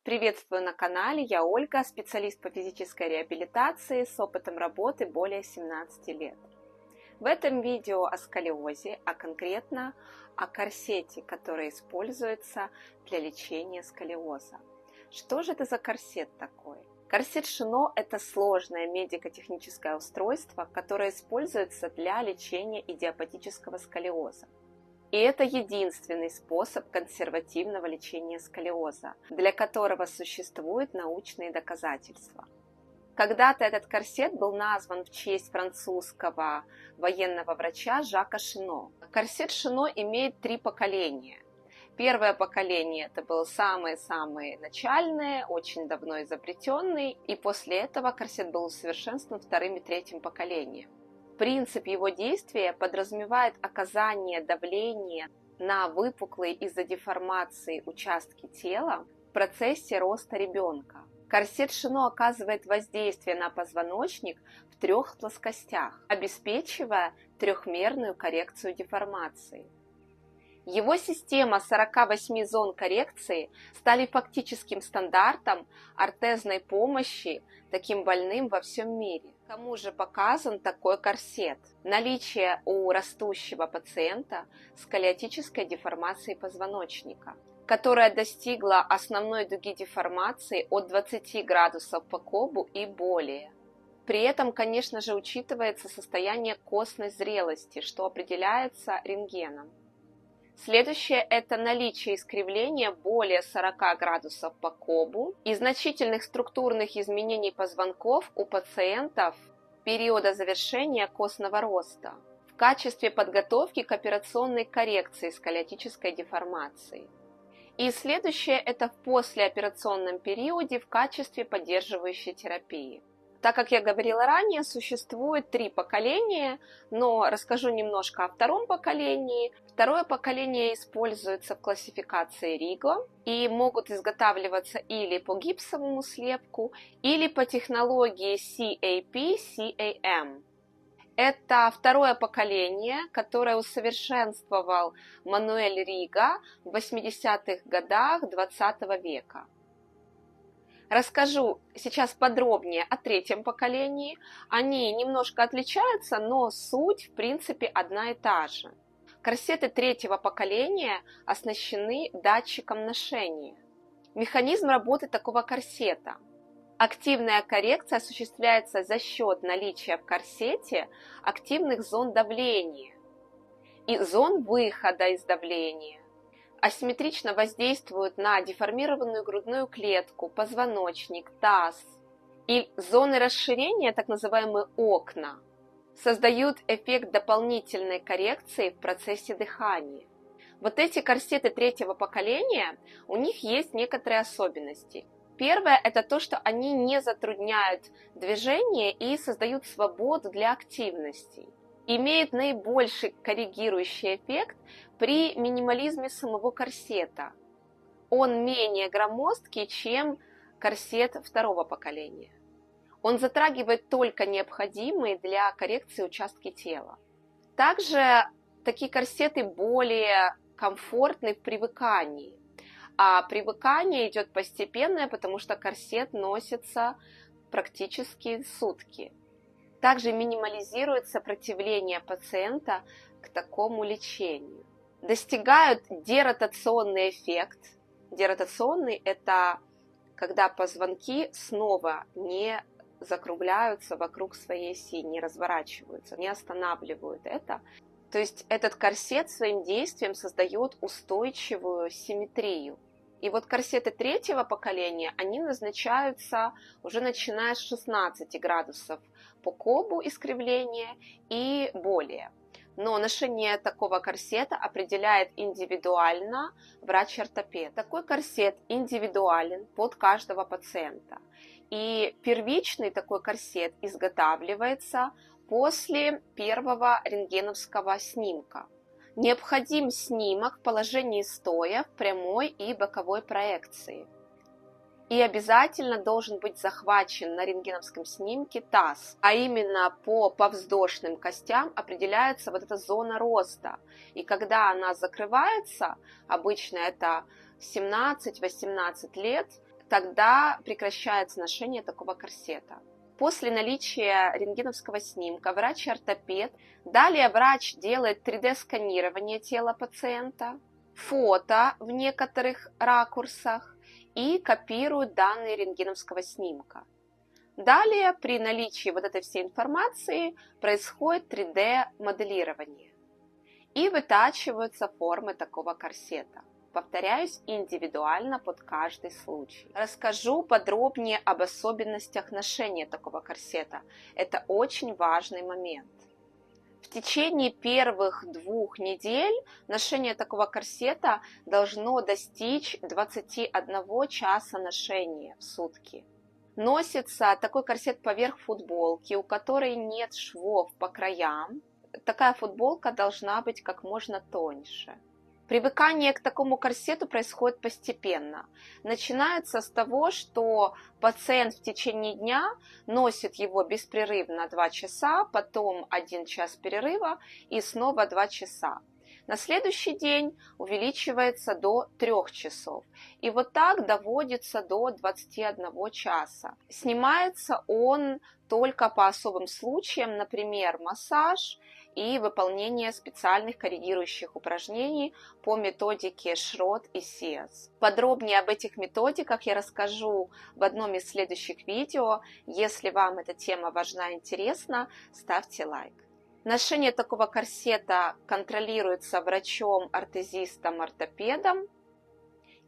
Приветствую на канале, я Ольга, специалист по физической реабилитации с опытом работы более 17 лет. В этом видео о сколиозе, а конкретно о корсете, который используется для лечения сколиоза. Что же это за корсет такой? Корсет Шино – это сложное медико-техническое устройство, которое используется для лечения идиопатического сколиоза. И это единственный способ консервативного лечения сколиоза, для которого существуют научные доказательства. Когда-то этот корсет был назван в честь французского военного врача Жака Шино. Корсет Шино имеет 3 поколения. Первое поколение это было самое-самое начальное, очень давно изобретенный, и после этого корсет был усовершенствован 2-м и 3-м поколением. Принцип его действия подразумевает оказание давления на выпуклые из-за деформации участки тела в процессе роста ребенка. Корсет Шино оказывает воздействие на позвоночник в 3 плоскостях, обеспечивая трехмерную коррекцию деформации. Его система 48 зон коррекции стали фактическим стандартом ортезной помощи таким больным во всем мире. Кому же показан такой корсет? Наличие у растущего пациента сколиотической деформации позвоночника, которая достигла основной дуги деформации от 20 градусов по Кобу и более. При этом, конечно же, учитывается состояние костной зрелости, что определяется рентгеном. Следующее – это наличие искривления более 40 градусов по Кобу и значительных структурных изменений позвонков у пациентов периода завершения костного роста в качестве подготовки к операционной коррекции сколиотической деформации. И следующее – это в послеоперационном периоде в качестве поддерживающей терапии. Так как я говорила ранее, существует 3 поколения, но расскажу немножко о 2-м поколении. 2-е поколение используется в классификации Риго и могут изготавливаться или по гипсовому слепку, или по технологии CAP-CAM. Это 2-е поколение, которое усовершенствовал Мануэль Рига в 80-х годах 20 века. Расскажу сейчас подробнее о 3-м поколении. Они немножко отличаются, но суть, в принципе, одна и та же. Корсеты 3-го поколения оснащены датчиком ношения. Механизм работы такого корсета. Активная коррекция осуществляется за счет наличия в корсете активных зон давления и зон выхода из давления. Асимметрично воздействуют на деформированную грудную клетку, позвоночник, таз. И зоны расширения, так называемые окна, создают эффект дополнительной коррекции в процессе дыхания. Вот эти корсеты 3-го поколения, у них есть некоторые особенности. Первое – это то, что они не затрудняют движение и создают свободу для активности. Имеет наибольший коррегирующий эффект при минимализме самого корсета. Он менее громоздкий, чем корсет 2-го поколения. Он затрагивает только необходимые для коррекции участки тела. Также такие корсеты более комфортны в привыкании. А привыкание идет постепенное, потому что корсет носится практически сутки. Также минимализирует сопротивление пациента к такому лечению. Достигают деротационный эффект. Деротационный – это когда позвонки снова не закругляются вокруг своей оси, не разворачиваются, не останавливают это. То есть этот корсет своим действием создает устойчивую симметрию. И вот корсеты 3-го поколения, они назначаются уже начиная с 16 градусов по Кобу искривления и более. Но ношение такого корсета определяет индивидуально врач-ортопед. Такой корсет индивидуален под каждого пациента. И первичный такой корсет изготавливается после первого рентгеновского снимка. Необходим снимок в положении стоя в прямой и боковой проекции. И обязательно должен быть захвачен на рентгеновском снимке таз, а именно по повздошным костям определяется вот эта зона роста. И когда она закрывается, обычно это 17-18 лет, тогда прекращается ношение такого корсета. После наличия рентгеновского снимка врач-ортопед, далее врач делает 3D-сканирование тела пациента, фото в некоторых ракурсах и копирует данные рентгеновского снимка. Далее при наличии вот этой всей информации происходит 3D-моделирование и вытачиваются формы такого корсета. Повторяюсь, индивидуально под каждый случай. Расскажу подробнее об особенностях ношения такого корсета. Это очень важный момент. В течение первых 2 недель ношение такого корсета должно достичь 21 часа ношения в сутки. Носится такой корсет поверх футболки, у которой нет швов по краям. Такая футболка должна быть как можно тоньше. Привыкание к такому корсету происходит постепенно. Начинается с того, что пациент в течение дня носит его беспрерывно 2 часа, потом 1 час перерыва и снова 2 часа. На следующий день увеличивается до 3 часов. И вот так доводится до 21 часа. Снимается он только по особым случаям, например, массаж и выполнение специальных корректирующих упражнений по методике Шрот и Сиас. Подробнее об этих методиках я расскажу в одном из следующих видео. Если вам эта тема важна и интересна, ставьте лайк. Ношение такого корсета контролируется врачом-ортезистом, ортопедом.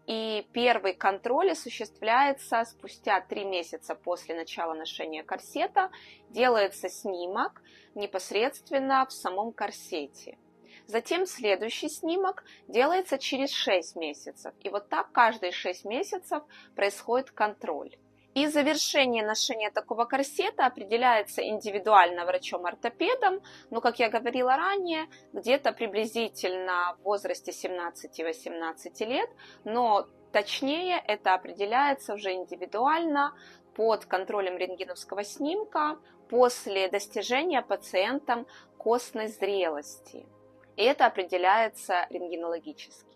И первый контроль осуществляется спустя 3 месяца после начала ношения корсета. Делается снимок непосредственно в самом корсете. Затем следующий снимок делается через 6 месяцев. И вот так каждые 6 месяцев происходит контроль. И завершение ношения такого корсета определяется индивидуально врачом-ортопедом, но, как я говорила ранее, где-то приблизительно в возрасте 17-18 лет, но точнее это определяется уже индивидуально под контролем рентгеновского снимка после достижения пациентом костной зрелости. И это определяется рентгенологически.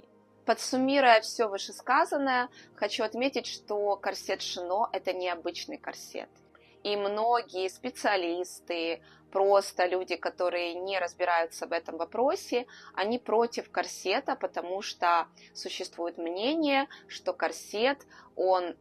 Подсуммируя все вышесказанное, хочу отметить, что корсет Шино – это необычный корсет. И многие специалисты, просто люди, которые не разбираются в этом вопросе, они против корсета, потому что существует мнение, что корсет, он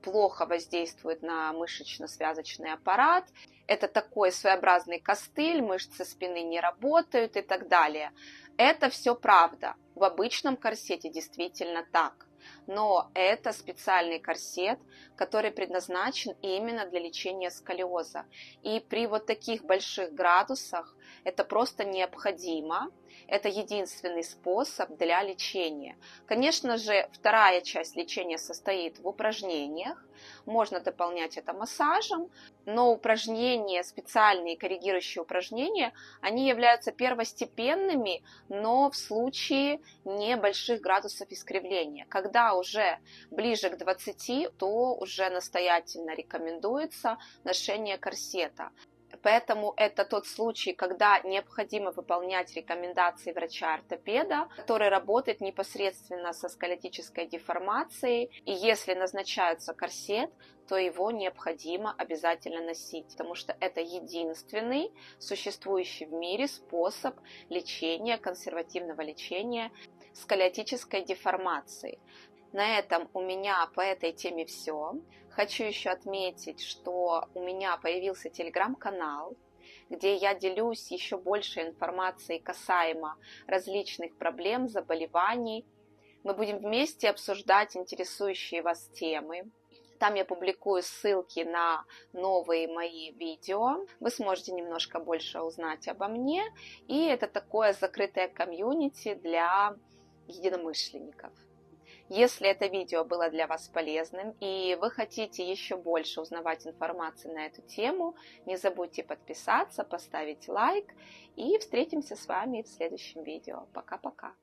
плохо воздействует на мышечно-связочный аппарат, это такой своеобразный костыль, мышцы спины не работают и так далее. Это все правда. В обычном корсете действительно так. Но это специальный корсет, который предназначен именно для лечения сколиоза. И при вот таких больших градусах это просто необходимо. Это единственный способ для лечения. Конечно же, вторая часть лечения состоит в упражнениях. Можно дополнять это массажем, но упражнения, специальные корректирующие упражнения, они являются первостепенными, но в случае небольших градусов искривления. Когда уже ближе к 20, то уже настоятельно рекомендуется ношение корсета. Поэтому это тот случай, когда необходимо выполнять рекомендации врача-ортопеда, который работает непосредственно со сколиотической деформацией. И если назначается корсет, то его необходимо обязательно носить, потому что это единственный существующий в мире способ лечения, консервативного лечения сколиотической деформации. На этом у меня по этой теме все. Хочу еще отметить, что у меня появился телеграм-канал, где я делюсь еще больше информацией касаемо различных проблем, заболеваний. Мы будем вместе обсуждать интересующие вас темы. Там я публикую ссылки на новые мои видео. Вы сможете немножко больше узнать обо мне. И это такое закрытое комьюнити для единомышленников. Если это видео было для вас полезным и вы хотите еще больше узнавать информации на эту тему, не забудьте подписаться, поставить лайк и встретимся с вами в следующем видео. Пока-пока!